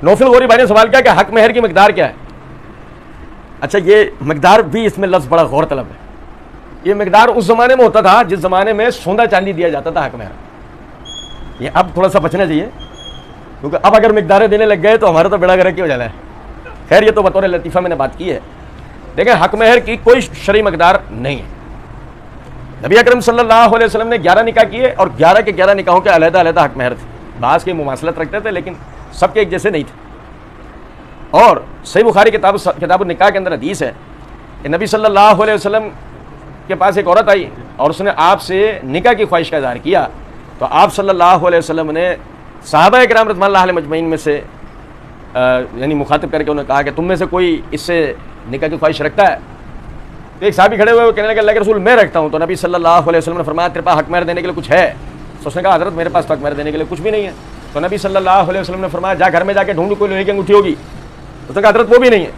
نوفل غوری بھائی نے سوال کیا کہ حق مہر کی مقدار کیا ہے؟ اچھا یہ مقدار بھی اس میں لفظ بڑا غور طلب ہے. یہ مقدار اس زمانے میں ہوتا تھا جس زمانے میں سونا چاندی دیا جاتا تھا حق مہر. یہ اب تھوڑا سا بچنا چاہیے کیونکہ اب اگر مقداریں دینے لگ گئے تو ہمارا تو بیڑا گرک ہو جانا ہے. خیر یہ تو بطور لطیفہ میں نے بات کی ہے. دیکھیں حق مہر کی کوئی شرعی مقدار نہیں ہے. نبی اکرم صلی اللہ علیہ وسلم نے 11 نکاح کیے اور 11 کے 11 نکاحوں کے علیحدہ علیحدہ حق مہر تھے. بعض کے مماثلت رکھتے تھے لیکن سب کے ایک جیسے نہیں تھے. اور صحیح بخاری کتاب النکاح کے اندر حدیث ہے کہ نبی صلی اللہ علیہ وسلم کے پاس ایک عورت آئی اور اس نے آپ سے نکاح کی خواہش کا اظہار کیا تو آپ صلی اللہ علیہ وسلم نے صحابہ کرام رضوان اللہ علیہ مجمعین میں سے یعنی مخاطب کر کے انہوں نے کہا کہ تم میں سے کوئی اس سے نکاح کی خواہش رکھتا ہے؟ تو ایک صحابی کھڑے ہوئے کہنے لگے اللہ کے رسول میں رکھتا ہوں. تو نبی صلی اللہ علیہ وسلم نے فرمایا تیرے پاس حق مہر دینے کے لیے کچھ ہے؟ تو اس نے کہا حضرت میرے پاس حق مہر دینے کے لیے کچھ بھی نہیں ہے. تو نبی صلی اللہ علیہ وسلم نے فرمایا جا گھر میں جا کے ڈھونڈ کوئی لوہے کی انگوٹھی ہوگی. اس نے کہا حضرت وہ بھی نہیں ہے.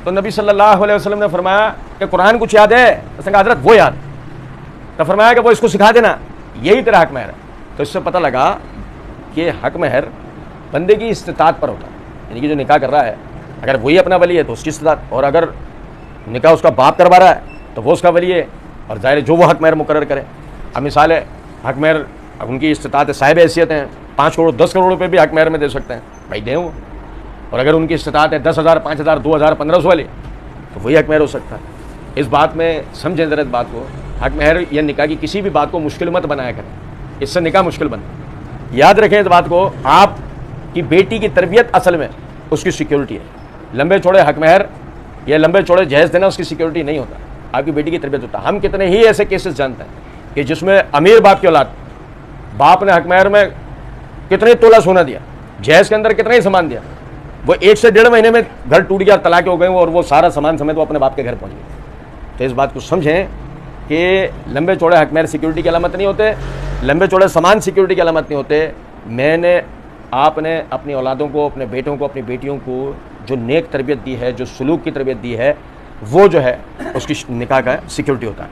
تو نبی صلی اللہ علیہ وسلم نے فرمایا کہ قرآن کچھ یاد ہے؟ اس نے کہا حضرت وہ یاد. تو فرمایا کہ وہ اس کو سکھا دینا, یہی تیرا حق مہر ہے. تو اس سے پتہ لگا کہ حق مہر بندے کی استطاعت پر ہوتا ہے. یعنی کہ جو نکاح کر رہا ہے اگر وہی اپنا ولی ہے تو اس کی استطاعت, اور اگر نکاح اس کا باپ کروا رہا ہے تو وہ اس کا ولی ہے, اور ظاہر جو وہ حق مہر مقرر کرے. اب مثال ہے حق مہر ان کی استطاعت ہے, صاحب حیثیت ہیں, 5 کروڑ 10 کروڑ روپے بھی حق مہر میں دے سکتے ہیں, بھائی دیں وہ. اور اگر ان کی استطاعت ہے 10,000 5,000 2,000 1,500 والی تو وہی حق مہر ہو سکتا ہے. اس بات میں سمجھیں ذرا بات کو, حق مہر یا نکاح کی کسی بھی بات کو مشکل مت بنایا کریں, اس سے نکاح مشکل بنتا ہے. یاد رکھیں اس بات کو, آپ کی بیٹی کی تربیت اصل میں اس کی سیکیورٹی ہے. لمبے چوڑے حق مہر یا لمبے چوڑے جہیز دینا اس کی سیکیورٹی نہیں ہوتا, آپ کی بیٹی کی تربیت ہوتا ہے. ہم کتنے ہی ایسے کیسز جانتے ہیں کہ جس میں امیر باپ کی اولاد, باپ نے حق مہر میں کتنے تولہ سونا دیا, جہیز کے اندر کتنا ہی سامان دیا, وہ 1 سے 1.5 مہینے میں گھر ٹوٹ گیا, طلاق ہو گئے اور وہ سارا سامان سمیت وہ اپنے باپ کے گھر پہنچ گئے. تو اس بات کو سمجھیں کہ لمبے چوڑے حق مہر سیکیورٹی کی علامت نہیں ہوتے, لمبے چوڑے سامان سیکیورٹی کی علامت نہیں ہوتے. میں نے آپ نے اپنی اولادوں کو, اپنے بیٹوں کو, اپنی بیٹیوں کو جو نیک تربیت دی ہے, جو سلوک کی تربیت دی ہے, وہ جو ہے اس کی نکاح کا سیکیورٹی ہوتا ہے.